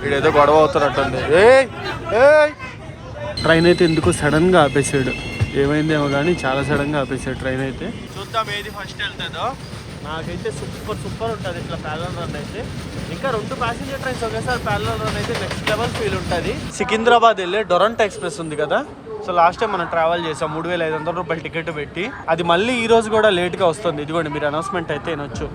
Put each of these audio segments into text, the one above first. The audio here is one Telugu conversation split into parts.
వీడేదో గొడవ అవుతున్నట్టుంది. ట్రైన్ అయితే ఎందుకో సడన్గా ఆపేసాడు, ఏమైందేమో కానీ చాలా సడన్గా ఆపేసాడు ట్రైన్ అయితే. చూద్దాం ఏది ఫస్ట్ వెళ్తుందో. నాకైతే సూపర్ ఉంటుంది ఇట్లా ప్యారలల్ రన్ అయితే. ఇంకా 2 ప్యాసింజర్ ట్రైన్స్ ఒకేసారి ప్యారలల్ రన్ అయితే నెక్స్ట్ లెవెల్ ఫీల్ ఉంటుంది. సికింద్రాబాద్ వెళ్ళే డొరంటో ఎక్స్ప్రెస్ ఉంది కదా, సో లాస్ట్ టైం మనం ట్రావెల్ చేసాం 3500 రూపాయలు టికెట్ పెట్టి. అది మళ్ళీ ఈ రోజు కూడా లేట్గా వస్తుంది. ఇదిగోండి మీరు అనౌన్స్మెంట్ అయితే వినొచ్చు.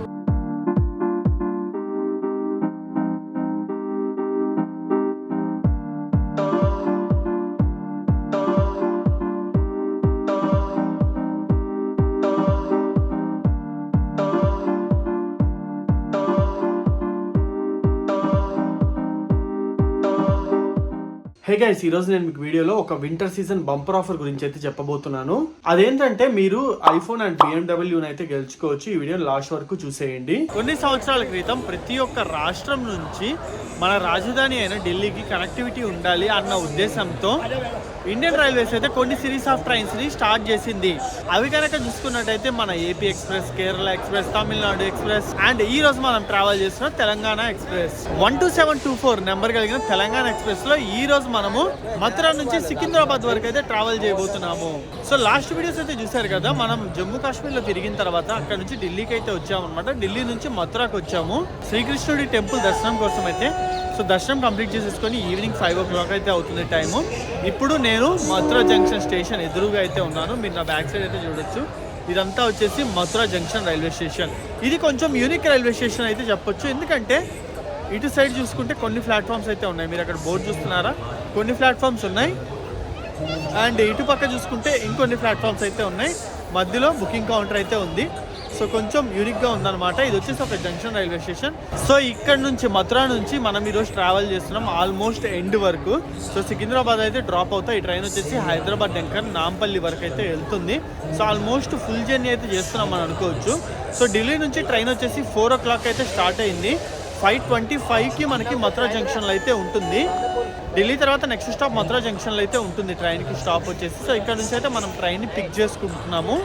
హే గైస్, ఈరోజు నేను మీకు వీడియోలో ఒక వింటర్ సీజన్ బంపర్ ఆఫర్ గురించి అయితే చెప్పబోతున్నాను. అదేంటంటే మీరు ఐఫోన్ అండ్ BMW అయితే గెలుచుకోవచ్చు. ఈ వీడియో లాస్ట్ వరకు చూసేయండి. కొన్ని సంవత్సరాల క్రితం ప్రతి ఒక్క రాష్ట్రం నుంచి మన రాజధాని అయిన ఢిల్లీకి కనెక్టివిటీ ఉండాలి అన్న ఉద్దేశంతో ఇండియన్ రైల్వేస్ అయితే కొన్ని సిరీస్ ఆఫ్ ట్రైన్స్ ని స్టార్ట్ చేసింది. అవి కనుక చూసుకున్నట్టయితే మన AP express, Kerala express, Tamil Nadu express and ఈ రోజు మనం ట్రావెల్ చేస్తున్న తెలంగాణ ఎక్స్ప్రెస్. 12724 నెంబర్ కలిగిన తెలంగాణ ఎక్స్ప్రెస్ లో ఈ రోజు మనము మథురా నుంచి సికింద్రాబాద్ వరకు అయితే ట్రావెల్ చేయబోతున్నాము. సో లాస్ట్ వీడియోస్ అయితే చూసారు కదా, మనం జమ్మూ కాశ్మీర్ లో తిరిగిన తర్వాత అక్కడ నుంచి ఢిల్లీకి అయితే వచ్చాము అనమాట. ఢిల్లీ నుంచి మథురాకి వచ్చాము శ్రీకృష్ణుడి టెంపుల్ దర్శనం కోసం అయితే. సో దర్శనం కంప్లీట్ చేసేసుకొని ఈవినింగ్ 5 o'clock అయితే అవుతుంది టైము. ఇప్పుడు నేను మథురా జంక్షన్ స్టేషన్ ఎదురుగా అయితే ఉన్నాను. మీరు నా బ్యాక్ సైడ్ అయితే చూడొచ్చు. ఇదంతా వచ్చేసి మథురా జంక్షన్ రైల్వే స్టేషన్. ఇది కొంచెం యూనిక్ రైల్వే స్టేషన్ అయితే చెప్పొచ్చు. ఎందుకంటే ఇటు సైడ్ చూసుకుంటే కొన్ని ప్లాట్ఫామ్స్ అయితే ఉన్నాయి. మీరు అక్కడ బోర్డు చూస్తున్నారా, కొన్ని ప్లాట్ఫామ్స్ ఉన్నాయి. అండ్ ఇటు పక్క చూసుకుంటే ఇంకొన్ని ప్లాట్ఫామ్స్ అయితే ఉన్నాయి. మధ్యలో బుకింగ్ కౌంటర్ అయితే ఉంది. సో కొంచెం యూనిక్గా ఉందన్నమాట. ఇది వచ్చేసి ఒక జంక్షన్ రైల్వే స్టేషన్. సో ఇక్కడ నుంచి మథురా నుంచి మనం ఈరోజు ట్రావెల్ చేస్తున్నాం ఆల్మోస్ట్ ఎండ్ వరకు. సో సికింద్రాబాద్ అయితే డ్రాప్ అవుతా. ఈ ట్రైన్ వచ్చేసి హైదరాబాద్ డెంకర్ నాంపల్లి వరకు అయితే వెళ్తుంది. సో ఆల్మోస్ట్ ఫుల్ జర్నీ అయితే చేస్తున్నాం అని అనుకోవచ్చు. సో ఢిల్లీ నుంచి ట్రైన్ వచ్చేసి 4 o'clock అయితే స్టార్ట్ అయింది. 5:25కి మనకి మథురా జంక్షన్లో అయితే ఉంటుంది. ఢిల్లీ తర్వాత నెక్స్ట్ స్టాప్ మథురా జంక్షన్లో అయితే ఉంటుంది ట్రైన్కి స్టాప్ వచ్చేసి. సో ఇక్కడ నుంచి అయితే మనం ట్రైన్ని పిక్ చేసుకుంటున్నాము.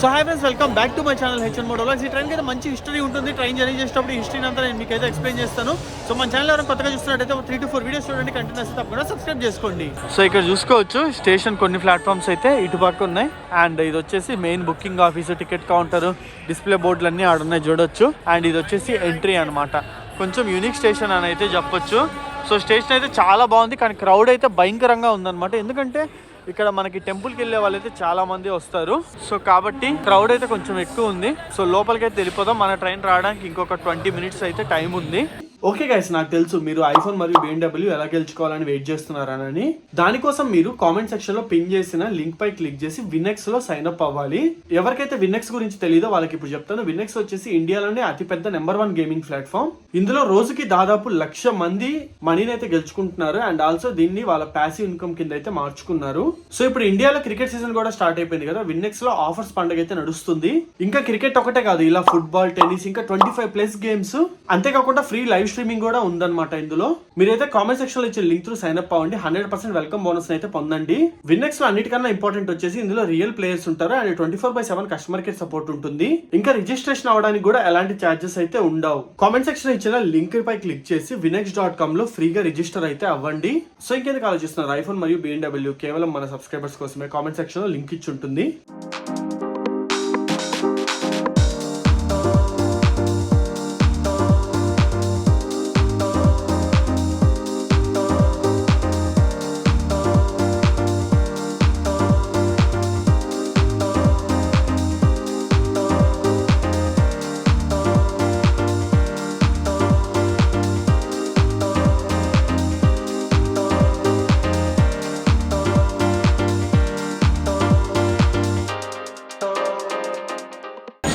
So hi friends, welcome back to my channel HN moto vlogs. ఈ ట్రైన్కి అయితే మంచి హిస్టరీ ఉంటుంది. ట్రైన్ జర్నీ చేసేటప్పుడు ఈ హిస్టరీని అంతా నేను మీకు అయితే ఎక్స్ప్లెయిన్ చేస్తాను. సో మన ఛానల్ ఎవరైనా కొత్తగా చూస్తున్నట్టయితే 3 to 4 వీడియోస్ చూడండి, కంటిన్యూస్ తప్పకుండా సబ్స్క్రైబ్ చేసుకోండి. సో ఇక్కడ చూసుకోవచ్చు స్టేషన్ కొన్ని ప్లాట్ఫామ్స్ అయితే ఇటు పక్క ఉన్నాయి. అండ్ ఇది వచ్చేసి main booking office, ticket counter, display బోర్డులు అన్నీ ఆడున్నాయి చూడొచ్చు. అండ్ ఇది వచ్చేసి ఎంట్రీ అనమాట. కొంచెం యూనిక్ స్టేషన్ అని అయితే చెప్పొచ్చు. సో స్టేషన్ అయితే చాలా బాగుంది, కానీ క్రౌడ్ అయితే భయంకరంగా ఉందన్నమాట. ఎందుకంటే ఇక్కడ మనకి టెంపుల్కి వెళ్ళే వాళ్ళు అయితే చాలా మంది వస్తారు. సో కాబట్టి క్రౌడ్ అయితే కొంచెం ఎక్కువ ఉంది. సో లోపలికి అయితే వెళ్ళిపోదాం. మన ట్రైన్ రావడానికి ఇంకొక 20 minutes అయితే టైం ఉంది. ఓకే గైస్, నాకు తెలుసు మీరు ఐఫోన్ మరియు BMW ఎలా గెలుచుకోవాలని వెయిట్ చేస్తున్నారని. దానికోసం మీరు కామెంట్ సెక్షన్ లో పిన్ చేసిన లింక్ పై క్లిక్ చేసి విన్నెక్స్ లో సైన్ అప్ అవ్వాలి. ఎవరికైతే విన్నెక్స్ గురించి తెలియదో వాళ్ళకి ఇప్పుడు చెప్తాను. విన్నెక్స్ వచ్చేసి ఇండియాలోనే అతిపెద్ద నెంబర్ 1 గేమింగ్ ప్లాట్ఫామ్. ఇందులో రోజుకి దాదాపు 1,00,000 మంది మనీని అయితే గెలుచుకుంటున్నారు. అండ్ ఆల్సో దీన్ని వాళ్ళ ప్యాసివ్ ఇన్కమ్ కింద అయితే మార్చుకున్నారు. సో ఇప్పుడు ఇండియాలో క్రికెట్ సీజన్ కూడా స్టార్ట్ అయిపోయింది కదా. విన్నెక్స్ లో ఆఫర్స్ పండుగ అయితే నడుస్తుంది. ఇంకా క్రికెట్ ఒకటే కాదు, ఇలా ఫుట్బాల్, టెన్నిస్, ఇంకా 25+ గేమ్స్, అంతేకాకుండా ఫ్రీ లైవ్ స్ట్రీమింగ్ కూడా ఉందన్నమాట. ఇందులో మీరైతే కామెంట్ సెక్షన్ లో ఇచ్చే లింక్ త్రూ సైన్ అప్ అవ్వండి. 100% వెల్కమ్ బోనస్ అయితే పొందండి. విన్నెక్స్ లో అన్నిటికన్నా ఇంపార్టెంట్ వచ్చేసి ఇందులో రియల్ ప్లేయర్స్ ఉంటారు. అండ్ 24/7 కస్టమర్ కేర్ సపోర్ట్ ఉంటుంది. ఇంకా రిజిస్ట్రేషన్ అవ్వడానికి కూడా ఎలాంటి ఛార్జెస్ అయితే ఉండవు. కామెంట్ సెక్షన్ లో ఇచ్చిన లింక్ పై క్లిక్ చేసి vinex.com లో ఫ్రీగా రిజిస్టర్ అయితే అవ్వండి. సో ఇంకెందుకు ఆలోచిస్తున్నారు, ఐఫోన్ మరియు BMW కేవలం మన సబ్స్క్రైబర్స్ కోసమే. కామెంట్ సెక్షన్ లో లింక్ ఇచ్చి ఉంటుంది.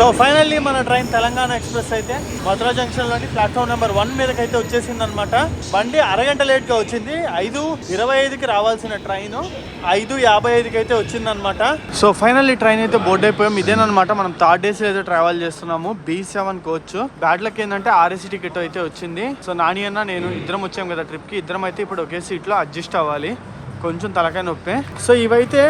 సో ఫైనల్లీ మన ట్రైన్ తెలంగాణ ఎక్స్ప్రెస్ అయితే మథురా జంక్షన్ లోని ప్లాట్ఫామ్ నెంబర్ 1 మీదకి అయితే వచ్చేసింది అనమాట. బండి అరగంట లేట్ గా వచ్చింది. 5:25కి రావాల్సిన ట్రైన్ 5:55కి అయితే వచ్చిందనమాట. సో ఫైనల్లీ ట్రైన్ అయితే బోర్డు అయిపోయాం. ఇదేనమాట మనం 3rd AC అయితే ట్రావెల్ చేస్తున్నాము. B7 coach. బ్యాడ్ లక్ ఏంటంటే RAC టికెట్ అయితే వచ్చింది. సో నాని అన్న నేను ఇద్దరం వచ్చాం కదా ట్రిప్ కి. ఇద్దరం అయితే ఇప్పుడు ఒకే సీట్ లో అడ్జస్ట్ అవ్వాలి. కొంచెం తలకాయ నొప్పి. సో ఇవైతే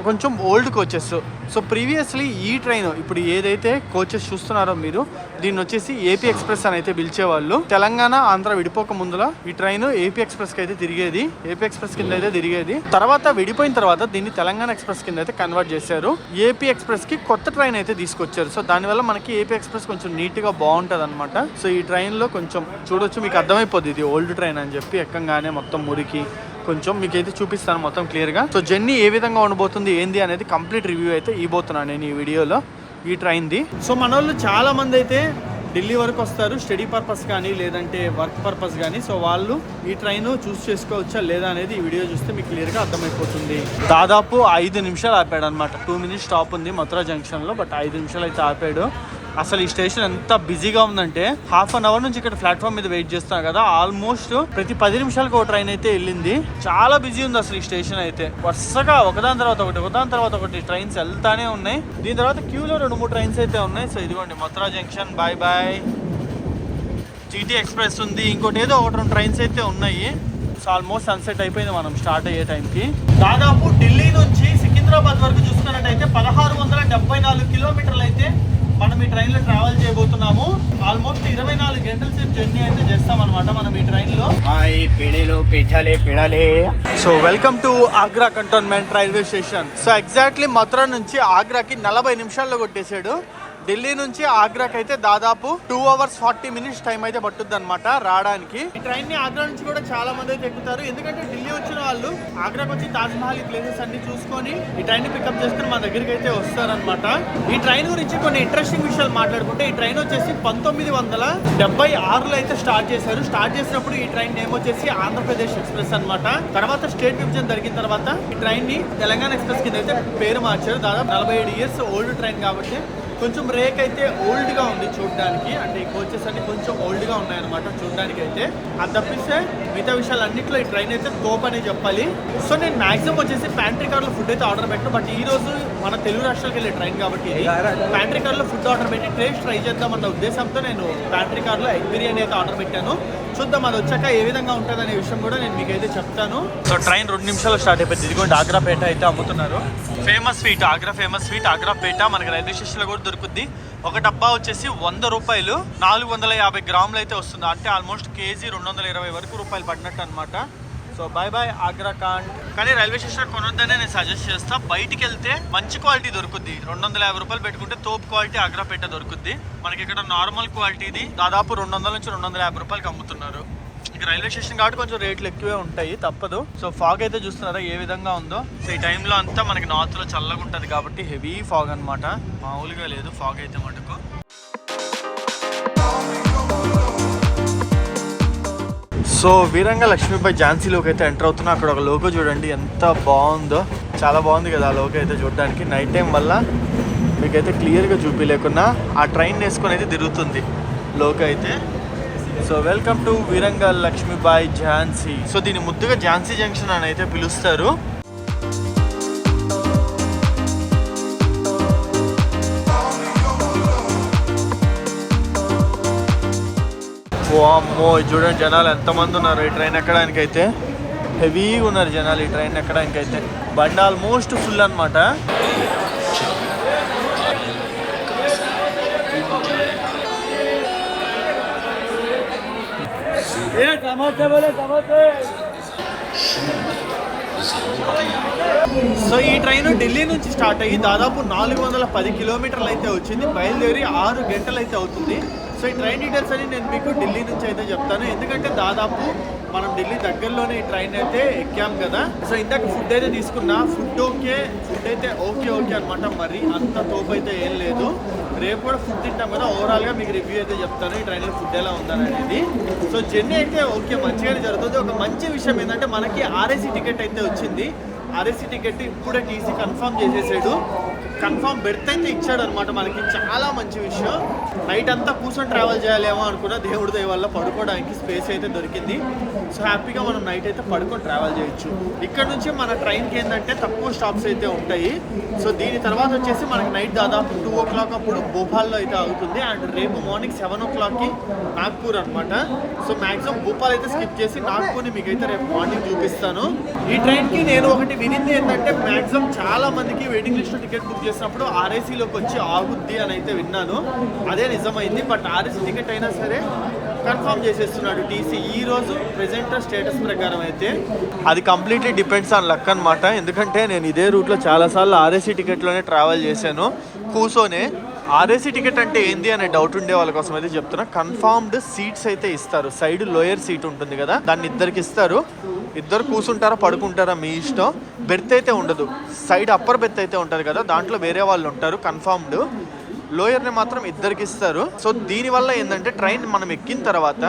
కొంచెం ఓల్డ్ కోచెస్. సో ప్రీవియస్లీ ఈ ట్రైన్ ఇప్పుడు ఏదైతే కోచెస్ చూస్తున్నారో మీరు, దీన్ని వచ్చేసి ఏపీ ఎక్స్ప్రెస్ అని అయితే పిలిచేవాళ్ళు. తెలంగాణ ఆంధ్ర విడిపోక ముందులో ఈ ట్రైన్ ఏపీ ఎక్స్ప్రెస్ కి అయితే తిరిగేది, ఏపీ ఎక్స్ప్రెస్ కింద అయితే తిరిగేది. తర్వాత విడిపోయిన తర్వాత దీన్ని తెలంగాణ ఎక్స్ప్రెస్ కింద అయితే కన్వర్ట్ చేశారు. ఏపీ ఎక్స్ప్రెస్ కి కొత్త ట్రైన్ అయితే తీసుకొచ్చారు. సో దానివల్ల మనకి ఏపీ ఎక్స్ప్రెస్ కొంచెం నీట్ గా బాగుంటది అనమాట. సో ఈ ట్రైన్ లో కొంచెం చూడొచ్చు, మీకు అర్థమైపోద్ది ఇది ఓల్డ్ ట్రైన్ అని చెప్పి. ఎక్కంగానే మొత్తం మురికి కొంచెం మీకైతే చూపిస్తాను మొత్తం క్లియర్గా. సో జర్నీ ఏ విధంగా ఉండబోతుంది ఏంది అనేది కంప్లీట్ రివ్యూ అయితే ఇవ్వబోతున్నాను నేను ఈ వీడియోలో ఈ ట్రైన్ది. సో మన వాళ్ళు చాలా మంది అయితే ఢిల్లీ వరకు వస్తారు స్టడీ పర్పస్ కానీ లేదంటే వర్క్ పర్పస్ కానీ. సో వాళ్ళు ఈ ట్రైన్ చూస్ చేసుకోవచ్చా లేదా అనేది ఈ వీడియో చూస్తే మీకు క్లియర్గా అర్థమైపోతుంది. దాదాపు 5 నిమిషాలు ఆపాడు అనమాట. 2 minutes స్టాప్ ఉంది మథురా జంక్షన్లో, బట్ 5 నిమిషాలు అయితే ఆపాడు. అసలు ఈ స్టేషన్ ఎంత బిజీగా ఉందంటే హాఫ్ అన్ అవర్ నుంచి ఇక్కడ ప్లాట్ఫామ్ మీద వెయిట్ చేస్తాం కదా, ఆల్మోస్ట్ ప్రతి 10 నిమిషాలకు ఒక ట్రైన్ అయితే వెళ్ళింది. చాలా బిజీ ఉంది అసలు ఈ స్టేషన్ అయితే. వరుసగా ఒకదాని తర్వాత ఒకటి ట్రైన్స్ వెళ్తానే ఉన్నాయి. దీని తర్వాత క్యూలో 2-3 ట్రైన్స్ అయితే ఉన్నాయి. సో ఇదిగోండి Mathura junction, bye bye, GT express ఉంది, ఇంకోటి ఏదో 1-2 ట్రైన్స్ అయితే ఉన్నాయి. సో ఆల్మోస్ట్ సన్సెట్ అయిపోయింది మనం స్టార్ట్ అయ్యే టైంకి. దాదాపు ఢిల్లీ నుంచి సికింద్రాబాద్ వరకు చూసుకున్నట్టయితే 1674 కిలోమీటర్లు అయితే మనం ఈ ట్రైన్ లో ట్రావెల్ చేయబోతున్నాము. ఆల్మోస్ట్ 24 గంటల సేపు జర్నీ అయితే చేస్తాం అనమాట మనం ఈ ట్రైన్ లో. So welcome to Agra cantonment railway station. So exactly Mathura నుంచి ఆగ్రాకి 40 నిమిషాల్లో కొట్టేశాడు. ఢిల్లీ నుంచి ఆగ్రాకి అయితే దాదాపు 2 hours 40 minutes టైం అయితే పట్టుద్ది అనమాట రావడానికి. ఈ ట్రైన్ ని ఆగ్రా నుంచి కూడా చాలా మంది అయితే ఎక్కుతారు, ఎందుకంటే ఢిల్లీ వచ్చిన వాళ్ళు ఆగ్రాకి వచ్చి తాజ్ మహల్ ఈ ప్లేసెస్ అన్ని చూసుకొని ఈ ట్రైన్ ని పికప్ చేసుకుని మన దగ్గరికి అయితే వస్తారనమాట. ఈ ట్రైన్ గురించి కొన్ని ఇంట్రెస్టింగ్ విషయాలు మాట్లాడుకుంటే, ఈ ట్రైన్ వచ్చేసి 1976లో అయితే స్టార్ట్ చేశారు. స్టార్ట్ చేసినప్పుడు ఈ ట్రైన్ నేమ్ వచ్చేసి ఆంధ్రప్రదేశ్ ఎక్స్ప్రెస్ అనమాట. తర్వాత స్టేట్ విభజన జరిగిన తర్వాత ఈ ట్రైన్ ని తెలంగాణ ఎక్స్ప్రెస్ కింద అయితే పేరు మార్చారు. దాదాపు 47 years ఓల్డ్ ట్రైన్ కాబట్టి కొంచెం రేక్ అయితే ఓల్డ్ గా ఉంది చూడడానికి. అంటే ఈ కోచెస్ అన్ని కొంచెం ఓల్డ్ గా ఉన్నాయన్నమాట చూడడానికి అయితే. అది తప్పిస్తే మిగతా విషయాలు అన్నింటిలో ఈ ట్రైన్ అయితే తోపు అనే చెప్పాలి. సో నేను మాక్సిమం వచ్చేసి ప్యాంట్రీ కార్లో ఫుడ్ అయితే ఆర్డర్ పెట్టాను, బట్ ఈ రోజు మన తెలుగు రాష్ట్రాలకు వెళ్ళే ట్రైన్ కాబట్టి ప్యాంట్రీ కార్లో ఫుడ్ ఆర్డర్ పెట్టి టేస్ట్ ట్రై చేద్దామన్న ఉద్దేశంతో నేను ప్యాంట్రీ కార్లో ఎగ్ బిర్యానీ అయితే ఆర్డర్ పెట్టాను. చూద్దాం అది వచ్చాక ఏ విధంగా ఉంటుంది అనే విషయం కూడా నేను మీకైతే చెప్తాను. సో ట్రైన్ 2 నిమిషాలు స్టార్ట్ అయిపోయింది. ఇదిగోండి ఆగ్రా పేట అయితే అమ్ముతున్నారు. Famous sweet, Agra famous sweet Agra petha మనకి రైల్వే స్టేషన్లో కూడా దొరుకుద్ది. ఒక డబ్బా వచ్చేసి 100 రూపాయలు, 450 గ్రాములు అయితే వస్తుంది. అంటే ఆల్మోస్ట్ కేజీ 220 వరకు రూపాయలు పడినట్టు అనమాట. So bye bye Agra cantt. కానీ రైల్వే స్టేషన్ కొనొద్దనే నేను సజెస్ట్ చేస్తా. బయటికి వెళ్తే మంచి క్వాలిటీ దొరుకుద్ది. 250 రూపాయలు పెట్టుకుంటే తోపు క్వాలిటీ ఆగ్రా పేట దొరుకుద్ది. మనకి ఇక్కడ నార్మల్ క్వాలిటీది దాదాపు 200 నుంచి 250 రూపాయలకి అమ్ముతున్నారు. ఇక రైల్వే స్టేషన్ కాబట్టి కొంచెం రేట్లు ఎక్కువే ఉంటాయి, తప్పదు. సో ఫాగ్ అయితే చూస్తున్నారా ఏ విధంగా ఉందో. సో ఈ టైంలో అంతా మనకి నార్త్ లో చల్లగా ఉంటుంది కాబట్టి హెవీ ఫాగ్ అనమాట, మామూలుగా లేదు ఫాగ్ అయితే మటుకు. సో వీరంగ లక్ష్మీబాయి ఝాన్సీలోకి అయితే ఎంటర్ అవుతున్నా. అక్కడ ఒక లోగో చూడండి ఎంత బాగుందో, చాలా బాగుంది కదా ఆ లోగో అయితే చూడడానికి. నైట్ టైం వల్ల మీకైతే క్లియర్గా చూపించలేకున్నా ఆ ట్రైన్ వేసుకొని అయితే తిరుగుతుంది లోగో అయితే. సో వెల్కమ్ టు వీరంగల్ లక్ష్మీబాయి ఝాన్సీ. సో దీన్ని ముద్దుగా ఝాన్సీ జంక్షన్ అని అయితే పిలుస్తారు. అమ్మో చూడండి జనాలు ఎంతమంది ఉన్నారు ఈ ట్రైన్ ఎక్కడానికి అయితే. హెవీగా ఉన్నారు జనాలు ఈ ట్రైన్ ఎక్కడానికి అయితే. బండి ఆల్మోస్ట్ ఫుల్ అనమాట. సో ఈ ట్రైన్ ఢిల్లీ నుంచి స్టార్ట్ అయ్యి దాదాపు 410 కిలోమీటర్లు అయితే వచ్చింది. బయలుదేరి 6 గంటలు అయితే అవుతుంది. సో ఈ ట్రైన్ డీటెయిల్స్ అని నేను మీకు ఢిల్లీ నుంచి అయితే చెప్తాను, ఎందుకంటే దాదాపు మనం ఢిల్లీ దగ్గరలోనే ఈ ట్రైన్ అయితే ఎక్కాం కదా. సో ఇందాక ఫుడ్ అయితే తీసుకున్నా, ఫుడ్ అయితే ఓకే అనమాట. మరి అంత తోపు అయితే ఏం లేదు. రేపు కూడా ఫుడ్ తింటాం కదా, ఓవరాల్గా మీకు రివ్యూ అయితే చెప్తాను ఈ ట్రైన్లో ఫుడ్ ఎలా ఉందని అనేది. సో జర్నీ అయితే ఓకే మంచిగానే జరుగుతుంది. ఒక మంచి విషయం ఏంటంటే మనకి ఆర్ఏసీ టికెట్ అయితే వచ్చింది. ఆర్ఏసీ టికెట్ ఇప్పుడే టీసీ కన్ఫర్మ్ చేసేసాడు. కన్ఫర్మ్ బెర్త్ అయితే ఇచ్చాడు అనమాట మనకి, చాలా మంచి విషయం. నైట్ అంతా కూర్చొని ట్రావెల్ చేయాలేమో అనుకున్నా, దేవుడి దయ వల్ల పడుకోవడానికి స్పేస్ అయితే దొరికింది. సో హ్యాపీగా మనం నైట్ అయితే పడుకొని ట్రావెల్ చేయొచ్చు. ఇక్కడ నుంచి మన ట్రైన్కి ఏంటంటే తక్కువ స్టాప్స్ అయితే ఉంటాయి. సో దీని తర్వాత వచ్చేసి మనకి నైట్ దాదాపు 2 o'clock అప్పుడు భోపాల్లో అయితే అవుతుంది. అండ్ రేపు మార్నింగ్ 7 o'clockకి నాగ్పూర్ అనమాట. సో మ్యాక్సిమం భోపాల్ అయితే స్కిప్ చేసి నాగ్పూర్ని మీకైతే రేపు మార్నింగ్ చూపిస్తాను. ఈ ట్రైన్కి నేను ఒకటి వినింది ఏంటంటే మ్యాక్సిమం చాలా మందికి వెయిటింగ్ లిస్ట్లో టికెట్ బుక్ చేసినప్పుడు ఆర్ఏసీలోకి వచ్చి ఆగుద్ది అని అయితే విన్నాను. అదే నిజమైంది. బట్ ఆర్ఏసీ టికెట్ అయినా సరే కన్ఫర్మ్ చేసేస్తున్నాడు టీసీ ఈ రోజు ప్రెజెంట్ స్టేటస్ ప్రకారం అయితే. అది కంప్లీట్లీ డిపెండ్స్ ఆన్ లక్ అనమాట. ఎందుకంటే నేను ఇదే రూట్లో చాలాసార్లు ఆర్ఏసీ టికెట్లోనే ట్రావెల్ చేశాను కూర్చొనే. ఆర్ఏసీ టికెట్ అంటే ఏంది అనే డౌట్ ఉండే వాళ్ళ కోసం అయితే చెప్తున్నా. కన్ఫర్మ్డ్ సీట్స్ అయితే ఇస్తారు. సైడ్ లోయర్ సీట్ ఉంటుంది కదా, దాన్ని ఇద్దరికి ఇస్తారు. ఇద్దరు కూర్చుంటారా పడుకుంటారా మీ ఇష్టం. బెర్త్ అయితే ఉండదు. సైడ్ అప్పర్ బెర్త్ అయితే ఉంటుంది కదా, దాంట్లో వేరే వాళ్ళు ఉంటారు కన్ఫర్మ్డ్. లోయర్ని మాత్రం ఇద్దరికి ఇస్తారు. సో దీనివల్ల ఏంటంటే ట్రైన్ మనం ఎక్కిన తర్వాత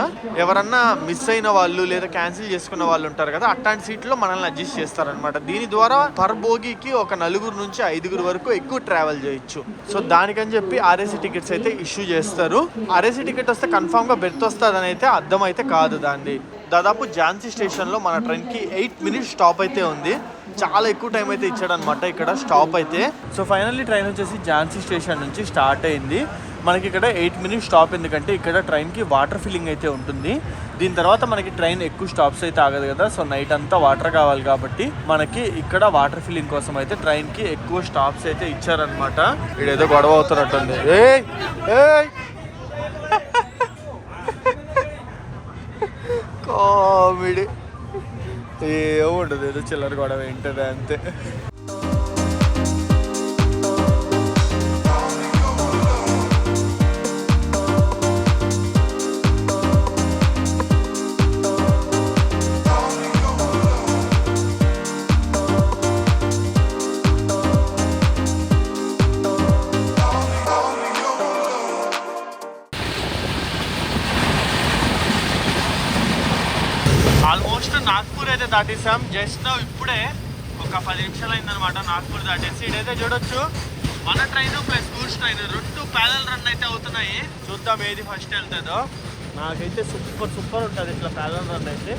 ఎవరన్నా మిస్ అయిన వాళ్ళు లేదా క్యాన్సిల్ చేసుకున్న వాళ్ళు ఉంటారు కదా, అట్లాంటి సీట్లో మనల్ని అడ్జస్ట్ చేస్తారనమాట. దీని ద్వారా పర్ బోగీకి ఒక 4 నుంచి 5 వరకు ఎక్కువ ట్రావెల్ చేయొచ్చు. సో దానికని చెప్పి ఆర్ఏసీ టికెట్స్ అయితే ఇష్యూ చేస్తారు. ఆర్ఏసీ టికెట్ వస్తే కన్ఫామ్గా బెర్త్ వస్తుందని అయితే అర్థం అయితే కాదు దాన్ని. దాదాపు ఝాన్సీ స్టేషన్లో మన ట్రైన్కి 8 minutes స్టాప్ అయితే ఉంది. చాలా ఎక్కువ టైం అయితే ఇచ్చాడనమాట ఇక్కడ స్టాప్ అయితే. సో ఫైనల్లీ ట్రైన్ వచ్చేసి ఝాన్సీ స్టేషన్ నుంచి స్టార్ట్ అయింది. మనకి ఇక్కడ 8 minutes స్టాప్, ఎందుకంటే ఇక్కడ ట్రైన్కి వాటర్ ఫిల్లింగ్ అయితే ఉంటుంది. దీని తర్వాత మనకి ట్రైన్ ఎక్కువ స్టాప్స్ అయితే ఆగదు కదా. సో నైట్ అంతా వాటర్ కావాలి కాబట్టి మనకి ఇక్కడ వాటర్ ఫిల్లింగ్ కోసం అయితే ట్రైన్కి ఎక్కువ స్టాప్స్ అయితే ఇచ్చారనమాట. ఇదేదో గొడవ అవుతున్నట్టుంది. కామెడీ ఏముండదు, ఏదో చిల్లర గొడవ ఏంటది అంతే. ఆల్మోస్ట్ నాగ్పూర్ అయితే దాటేసాం. జస్ట్ ఇప్పుడే ఒక 10 నిమిషాలు అయిందనమాట నాగ్పూర్ దాటేసి. ఇదైతే చూడొచ్చు మన train plus goods train 2 parallel run అయితే అవుతున్నాయి. చూద్దాం ఏది ఫస్ట్ వెళ్తుందో. నాకైతే సూపర్ ఉంటుంది ఇట్లా ప్యారల్ రన్ అయితే.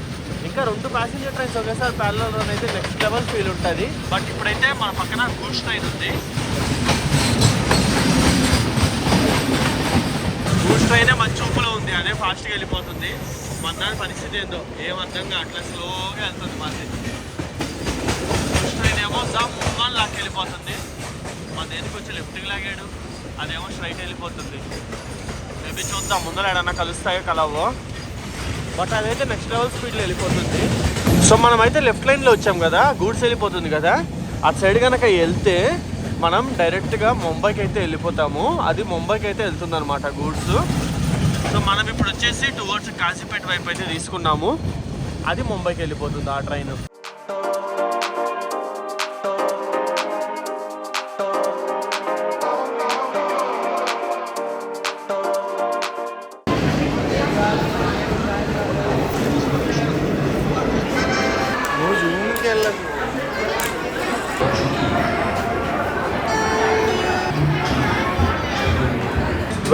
ఇంకా 2 ప్యాసింజర్ ట్రైన్స్ ఒకేసారి ప్యారల్ రన్ అయితే నెక్స్ట్ లెవెల్ ఫీల్ ఉంటుంది. బట్ ఇప్పుడైతే మన పక్కన గూడ్స్ ట్రైన్ ఉంది. గూడ్స్ ట్రైనే మంచి ఊపులో ఉంది, అదే ఫాస్ట్గా వెళ్ళిపోతుంది. మన దాని పరిస్థితి ఏందో ఏమర్థంగా అట్లా స్లోగా వెళ్తుంది. మాది ట్రైన్ ఏమో జమ్మని లాక్కి వెళ్ళిపోతుంది. మన దేనికి వచ్చి లెఫ్ట్కి లాగాడు, అదేమో స్ట్రైట్ వెళ్ళిపోతుంది. మేబీ చూద్దాం ముందర ఏడన్నా కలుస్తాయో కలవో. బట్ అదైతే నెక్స్ట్ లెవెల్ స్పీడ్లో వెళ్ళిపోతుంది. సో మనమైతే లెఫ్ట్ లైన్లో వచ్చాం కదా, గూడ్స్ వెళ్ళిపోతుంది కదా. అటు సైడ్ కనుక వెళ్తే మనం డైరెక్ట్గా ముంబైకి అయితే వెళ్ళిపోతాము. అది ముంబైకి అయితే వెళ్తుంది అనమాట గూడ్స్. సో మనం ఇప్పుడు వచ్చేసి టువర్డ్స్ కాజీపేట వైపు అయితే తీసుకున్నాము. అది ముంబైకి వెళ్ళిపోతుంది ఆ ట్రైన్.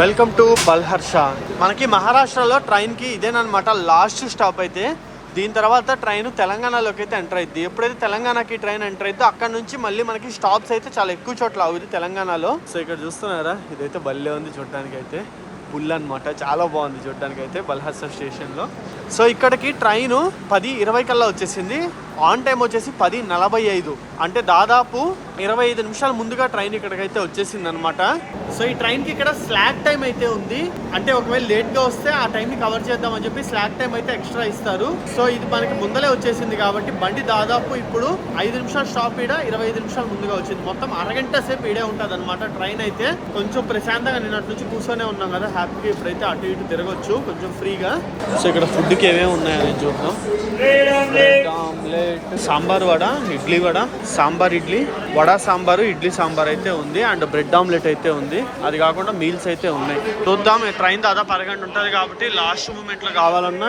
Welcome to Balharshah. మనకి మహారాష్ట్రలో ట్రైన్కి ఇదేనమాట లాస్ట్ స్టాప్ అయితే. దీని తర్వాత ట్రైన్ తెలంగాణలోకి అయితే ఎంటర్ అయింది. ఎప్పుడైతే తెలంగాణకి ట్రైన్ ఎంటర్ అయితే అక్కడ నుంచి మళ్ళీ మనకి స్టాప్స్ అయితే చాలా ఎక్కువ చోట్ల అవుతుంది తెలంగాణలో. సో ఇక్కడ చూస్తున్నారా, ఇదైతే భలే ఉంది చూడటానికి అయితే. పుల్ అనమాట, చాలా బాగుంది చూడటానికి అయితే బల్హర్షా స్టేషన్లో. సో ఇక్కడికి ట్రైన్ 10:20 కల్లా వచ్చేసింది. ఆన్ టైం వచ్చేసి 10:45, అంటే దాదాపు 25 నిమిషాల ముందుగా ట్రైన్ ఇక్కడికైతే వచ్చేసింది అనమాట. సో ఈ ట్రైన్కి ఇక్కడ స్లాక్ టైం అయితే ఉంది. అంటే ఒకవేళ లేట్గా వస్తే ఆ టైంని కవర్ చేద్దామని చెప్పి స్లాక్ టైం అయితే ఎక్స్ట్రా ఇస్తారు. సో ఇది మనకి ముందలే వచ్చేసింది కాబట్టి బండి దాదాపు ఇప్పుడు 5 నిమిషాలు స్టాప్ ఈడ 25 నిమిషాలు ముందుగా వచ్చింది. మొత్తం అరగంట సేపు ఈడే ఉంటుంది అనమాట ట్రైన్ అయితే. కొంచెం ప్రశాంతంగా నిన్నటి నుంచి కూర్చొనే ఉన్నాం కదా, హ్యాపీగా ఇప్పుడైతే అటు ఇటు తిరగొచ్చు కొంచెం ఫ్రీగా. సో ఇక్కడ ఫుడ్కి ఏమేమి ఉన్నాయని చూద్దాం. ఆమ్లెట్, సాంబార్ వడ, ఇడ్లీ వడ, సాంబార్ ఇడ్లీ, వడ సాంబారు, ఇడ్లీ సాంబార్ అయితే ఉంది. అండ్ బ్రెడ్ ఆమ్లెట్ అయితే ఉంది. అది కాకుండా మీల్స్ అయితే ఉన్నాయి. చూద్దాం. ట్రైన్ దాదాపు అరగంట ఉంటుంది కాబట్టి లాస్ట్ మూమెంట్లో కావాలన్నా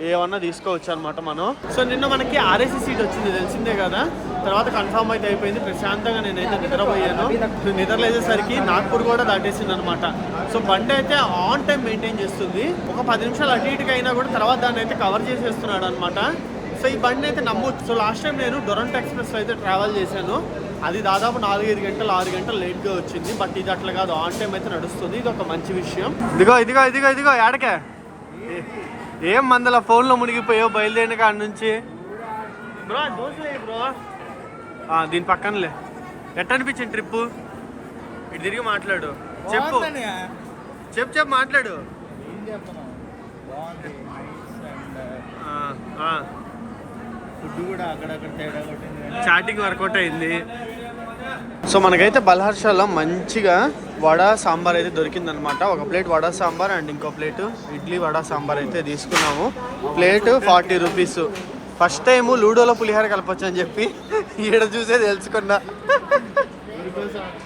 ఏమన్నా తీసుకోవచ్చు అనమాట మనం. సో నిన్న మనకి ఆర్ఏసీ సీట్ వచ్చింది తెలిసిందే కదా. తర్వాత కన్ఫర్మ్ అయితే అయిపోయింది. ప్రశాంతంగా నేనైతే నిద్రపోయాను. నిద్రలేసేసరికి నాగ్పూర్ కూడా దాటేసింది అనమాట. సో బండి అయితే ఆన్ టైం మెయింటైన్ చేస్తుంది. ఒక 10 నిమిషాలు అటు ఇటుగా అయినా కూడా తర్వాత దాన్ని అయితే కవర్ చేసేస్తున్నాడు అనమాట. సో ఈ బండి అయితే నమ్మొచ్చు. సో లాస్ట్ టైం నేను డొరంటో ఎక్స్ప్రెస్ అయితే ట్రావెల్ చేశాను. అది దాదాపు 4-5 గంటలు 6 గంటలు లేట్గా వచ్చింది. బట్ ఇది అట్లా కాదు, ఆన్ టైం అయితే నడుస్తుంది. ఇది ఒక మంచి విషయం. ఇదిగో ఏడకే ఏం మందల ఫోన్లో మునిగిపోయావు బయలుదేరిన కాడ నుంచి. బ్రో దోసలే బ్రో, దీని పక్కనలే. ఎట్ట అనిపించింది ట్రిప్పు? ఇటు తిరిగి మాట్లాడు, చెప్పు మాట్లాడు. ఫుడ్ కూడా అక్కడక్కడ తేడా కొట్టింది, చాటింగ్ వర్కౌట్ అయింది. సో మనకైతే బల్హర్షాలో మంచిగా వడ సాంబార్ అయితే దొరికిందనమాట. ఒక ప్లేట్ వడ సాంబార్ అండ్ ఇంకో ప్లేట్ ఇడ్లీ వడ సాంబార్ అయితే తీసుకున్నాము. Plate 40 rupees. ఫస్ట్ టైము లూడోలో పులిహోర కలపచ్చు అని చెప్పి ఈడ చూసే తెలుసుకున్నా.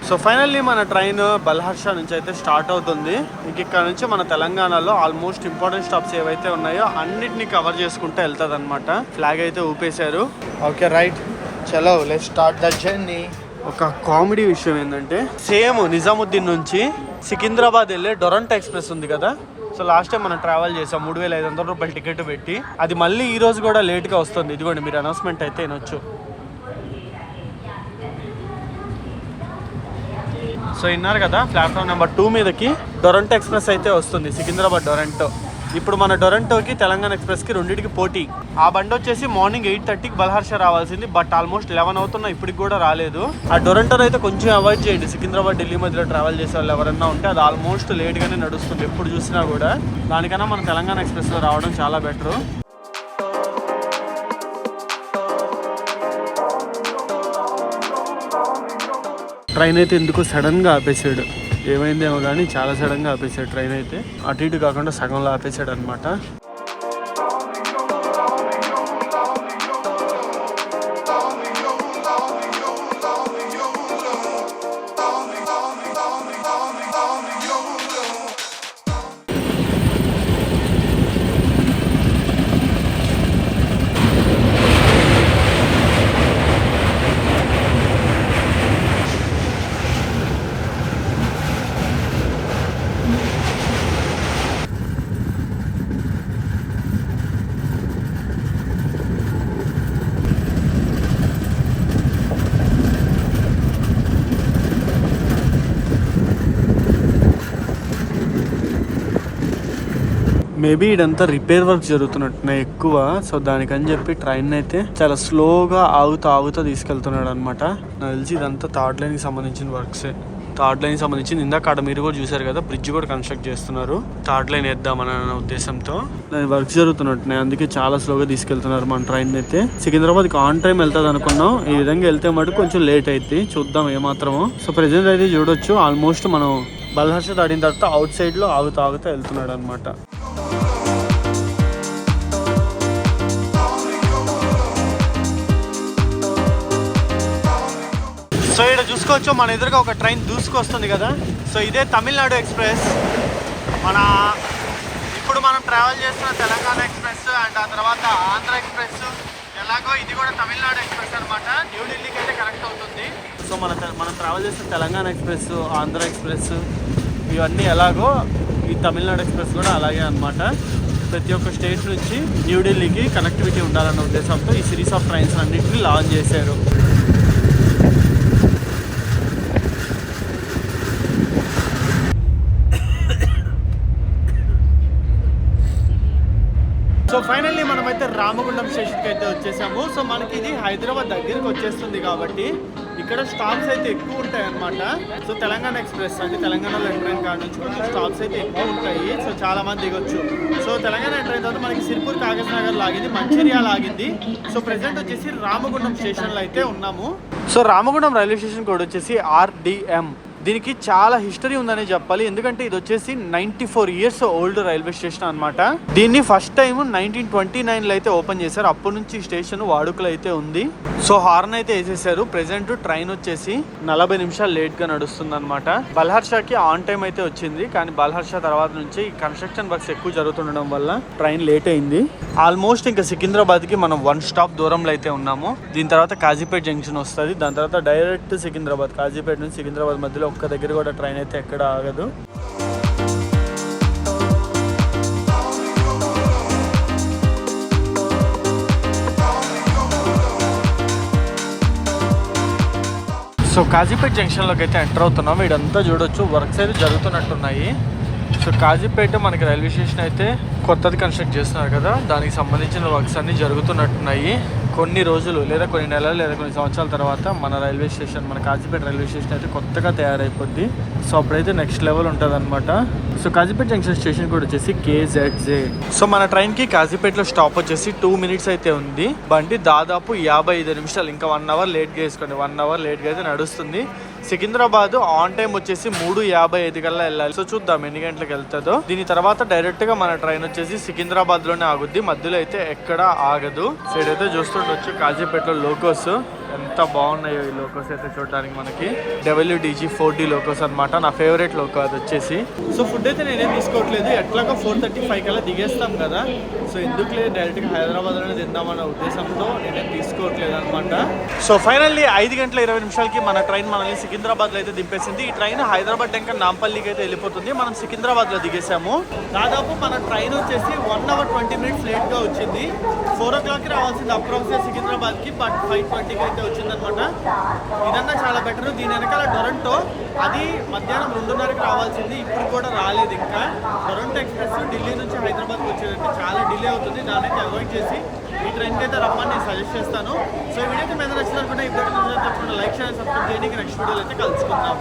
సో ఫైనల్లీ మన ట్రైన్ బల్హర్షా నుంచి అయితే స్టార్ట్ అవుతుంది. ఇంక ఇక్కడ నుంచి మన తెలంగాణలో ఆల్మోస్ట్ ఇంపార్టెంట్ స్టాప్స్ ఏవైతే ఉన్నాయో అన్నిటిని కవర్ చేసుకుంటూ వెళ్తుంది అనమాట. ఫ్లాగ్ అయితే ఊపేశారు. ఓకే రైట్, చలో లెట్స్ స్టార్ట్ ద జర్నీ. ఒక కామెడీ విషయం ఏంటంటే సేమ్ నిజాముద్దీన్ నుంచి సికింద్రాబాద్ వెళ్ళే డొరంటో ఎక్స్ప్రెస్ ఉంది కదా. సో లాస్ట్ టైం మనం ట్రావెల్ చేసాం 3500 రూపాయలు టికెట్ పెట్టి. అది మళ్ళీ ఈ రోజు కూడా లేట్గా వస్తుంది. ఇదిగోండి మీరు అనౌన్స్మెంట్ అయితే వినొచ్చు. సో విన్నారు కదా, ప్లాట్ఫామ్ నెంబర్ 2 మీదకి డొరంటో ఎక్స్ప్రెస్ అయితే వస్తుంది, సికింద్రాబాద్ డొరంటో. ఇప్పుడు మన డొరంటోకి తెలంగాణ ఎక్స్ప్రెస్కి రెండింటికి పోటీ. ఆ బండి వచ్చేసి మార్నింగ్ 8:30కి బల్హర్షా రావాల్సింది. బట్ ఆల్మోస్ట్ 11 అవుతున్నా ఇప్పటికి కూడా రాలేదు. ఆ డొరంటోని అయితే కొంచెం అవాయిడ్ చేయండి. సికింద్రాబాద్ ఢిల్లీ మధ్యలో ట్రావెల్ చేసే వాళ్ళు ఎవరన్నా ఉంటే అది ఆల్మోస్ట్ లేట్గానే నడుస్తుంది ఎప్పుడు చూసినా కూడా. దానికన్నా మన తెలంగాణ ఎక్స్ప్రెస్లో రావడం చాలా బెటరు. ట్రైన్ అయితే ఎందుకు సడన్గా ఆపేసాడు, ఏమైందేమో కానీ చాలా సడన్గా ఆపేసాడు ట్రైన్ అయితే. అటు ఇటు కాకుండా సగంలో ఆపేసాడు అనమాట. మేబీ ఇదంతా రిపేర్ వర్క్ జరుగుతున్నట్టున్నాయి ఎక్కువ. సో దానికని చెప్పి ట్రైన్ అయితే చాలా స్లోగా ఆగుతా తీసుకెళ్తున్నాడు అనమాట. నాకు తెలిసి ఇదంతా థర్డ్ లైన్కి సంబంధించిన వర్క్సే. థర్డ్ లైన్ సంబంధించింది. ఇందాక అక్కడ మీరు కూడా చూసారు కదా, బ్రిడ్జ్ కూడా కన్స్ట్రక్ట్ చేస్తున్నారు. థర్డ్ లైన్ వేద్దామని ఉద్దేశంతో దాని వర్క్ జరుగుతున్నట్టున్నాయి. అందుకే చాలా స్లోగా తీసుకెళ్తున్నారు మన ట్రైన్ అయితే. సికింద్రాబాద్కి ఆన్ టైం వెళ్తుంది అనుకున్నాం. ఈ విధంగా వెళ్తే మటుకు కొంచెం లేట్ అయితే చూద్దాం ఏమాత్రమో. సో ప్రెజెంట్ అయితే చూడొచ్చు ఆల్మోస్ట్ మనం బల్హర్షా దాటిన తర్వాత అవుట్ సైడ్ లో ఆగుతా వెళ్తున్నాడు అనమాట. సో ఇక్కడ చూసుకోవచ్చు మన ఎదురుగా ఒక ట్రైన్ దూసుకొస్తుంది కదా. సో ఇదే తమిళనాడు ఎక్స్ప్రెస్. ఇప్పుడు మనం ట్రావెల్ చేస్తున్న తెలంగాణ ఎక్స్ప్రెస్ అండ్ ఆ తర్వాత ఆంధ్ర ఎక్స్ప్రెస్. ఎలాగో ఇది కూడా తమిళనాడు ఎక్స్ప్రెస్ అనమాట. న్యూఢిల్లీకి అయితే కనెక్ట్ అవుతుంది. సో మనం ట్రావెల్ చేస్తున్న తెలంగాణ ఎక్స్ప్రెస్, ఆంధ్ర ఎక్స్ప్రెస్ ఇవన్నీ ఎలాగో ఈ తమిళనాడు ఎక్స్ప్రెస్ కూడా అలాగే అనమాట. ప్రతి ఒక్క స్టేట్ నుంచి న్యూఢిల్లీకి కనెక్టివిటీ ఉండాలన్న ఉద్దేశంతో ఈ సిరీస్ ఆఫ్ ట్రైన్స్ అన్నింటినీ లాంచ్ చేశారు. సో ఫైనల్లీ మనమైతే రామగుండం స్టేషన్కి అయితే వచ్చేసాము. సో మనకి ఇది హైదరాబాద్ దగ్గరికి వచ్చేస్తుంది కాబట్టి ఇక్కడ స్టాప్స్ అయితే ఎక్కువ ఉంటాయి అనమాట. సో తెలంగాణ ఎక్స్ప్రెస్ అంటే తెలంగాణలో ఎంటర్ అయిన కాడ నుంచి కొంచెం స్టాప్స్ అయితే ఎక్కువ ఉంటాయి. సో చాలా మంది దిగొచ్చు. సో తెలంగాణ ఎంటర్ అయిన తర్వాత మనకి సిర్పూర్ కాగజ్ నగర్ లాగింది, మంచిర్యాల ఆగింది. సో ప్రెసెంట్ వచ్చేసి రామగుండం స్టేషన్లో అయితే ఉన్నాము. So Ramagundam railway station code వచ్చేసి RDM దీనికి చాలా హిస్టరీ ఉందని చెప్పాలి, ఎందుకంటే ఇది వచ్చేసి 94 years ఓల్డ్ రైల్వే స్టేషన్ అన్నమాట. దీన్ని ఫస్ట్ టైం 1929 లో అయితే ఓపెన్ చేశారు. అప్పటి నుంచి స్టేషన్ వాడుకలు అయితే ఉంది. సో హార్న్ అయితే వేసేసారు. ప్రెసెంట్ ట్రైన్ వచ్చేసి 40 నిమిషాలు లేట్ గా నడుస్తుంది అనమాట. బల్హర్షాకి ఆన్ టైం అయితే వచ్చింది, కానీ బల్హర్షా తర్వాత నుంచి కన్స్ట్రక్షన్ వర్క్స్ ఎక్కువ జరుగుతుండడం వల్ల ట్రైన్ లేట్ అయింది. ఆల్మోస్ట్ ఇంకా సికింద్రాబాద్ కి మనం 1 స్టాప్ దూరంలో అయితే ఉన్నాము. దీని తర్వాత కాజీపేట్ జంక్షన్ వస్తుంది. దాని తర్వాత డైరెక్ట్ సికింద్రాబాద్, కాజీపేట నుంచి సికింద్రాబాద్ మధ్యలో ఒక్క దగ్గర కూడా ట్రైన్ అయితే ఎక్కడ ఆగదు. సో కాజీపేట్ జంక్షన్లోకి అయితే ఎంటర్ అవుతున్నాం. ఇదంతా చూడొచ్చు, వర్క్స్ అయితే జరుగుతున్నట్టున్నాయి. సో కాజీపేట మనకి రైల్వే స్టేషన్ అయితే కొత్తది కన్స్ట్రక్ట్ చేస్తున్నారు కదా, దానికి సంబంధించిన వర్క్స్ అన్నీ జరుగుతున్నట్టున్నాయి. కొన్ని రోజులు లేదా కొన్ని నెలలు లేదా కొన్ని సంవత్సరాల తర్వాత మన రైల్వే స్టేషన్, మన కాజీపేట రైల్వే స్టేషన్ అయితే కొత్తగా తయారైపోద్ది. సో అప్పుడైతే నెక్స్ట్ లెవెల్ ఉంటుంది అనమాట. సో కాజీపేట జంక్షన్ స్టేషన్ కూడా వచ్చేసి KZJ. సో మన ట్రైన్కి కాజీపేటలో స్టాప్ వచ్చేసి 2 minutes అయితే ఉంది. బండి దాదాపు 55 నిమిషాలు, ఇంకా 1 hour లేట్గా వేసుకోండి, 1 hour లేట్గా అయితే నడుస్తుంది. సికింద్రాబాద్ ఆన్ టైం వచ్చేసి 3:55 కల్లా వెళ్ళాలి. సో చూద్దాం ఎన్ని గంటలకు వెళ్తుందో. దీని తర్వాత డైరెక్ట్ గా మన ట్రైన్ వచ్చేసి సికింద్రాబాద్ లోనే ఆగుద్ది, మధ్యలో అయితే ఎక్కడ ఆగదు. సైడ్ అయితే చూస్తుండొచ్చు కాజీపేటలో లోకోస్ ఎంత బాగున్నాయో. ఈ లోకోస్ అయితే చూడడానికి మనకి WDG4D లోకోస్ అనమాట. నా ఫేవరెట్ లోకో అది వచ్చేసి. సో ఫుడ్ అయితే నేనేం తీసుకోవట్లేదు, ఎట్లాగో 4:35 కల్లా దిగేస్తాం కదా, సో ఎందుకు లేదు డైరెక్ట్గా హైదరాబాద్లోనే తిందామన్న ఉద్దేశంతో నేనేం తీసుకోవట్లేదు అనమాట. సో ఫైనల్లీ 5:20 మన ట్రైన్ మనల్ని సికింద్రాబాద్లో అయితే దింపేసింది. ఈ ట్రైన్ హైదరాబాద్ ఇంకా నాంపల్లికి అయితే వెళ్ళిపోతుంది. మనం సికింద్రాబాద్లో దిగేసాము. దాదాపు మన ట్రైన్ వచ్చేసి 1 hour 20 minutes లేట్గా వచ్చింది. 4 o'clockకి రావాల్సింది అప్రాక్సిమేట్ సికింద్రాబాద్కి, బట్ 5:20కి అయితే వచ్చిందనమాట. ఇదన్నా చాలా బెటర్. దీని వెనకాల టొరంటో, అది మధ్యాహ్నం 2:30కి రావాల్సింది, ఇప్పుడు కూడా రాలేదు ఇంకా. టొరంటో ఎక్స్ప్రెస్ ఢిల్లీ నుంచి హైదరాబాద్కి వచ్చేదంటే చాలా డిలే అవుతుంది. దాన్ని అయితే అవాయిడ్ చేసి ఈ ట్రైన్కి అయితే రమ్మని నేను సజెస్ట్ చేస్తాను. సో ఈ వీడియో అయితే మీద నచ్చిందనుకుంటే ఇప్పుడు లైక్ చేయాలి, సబ్స్క్రైబ్ చేయండి. నెక్స్ట్ వీడియోలో అయితే కలుసుకుందాం.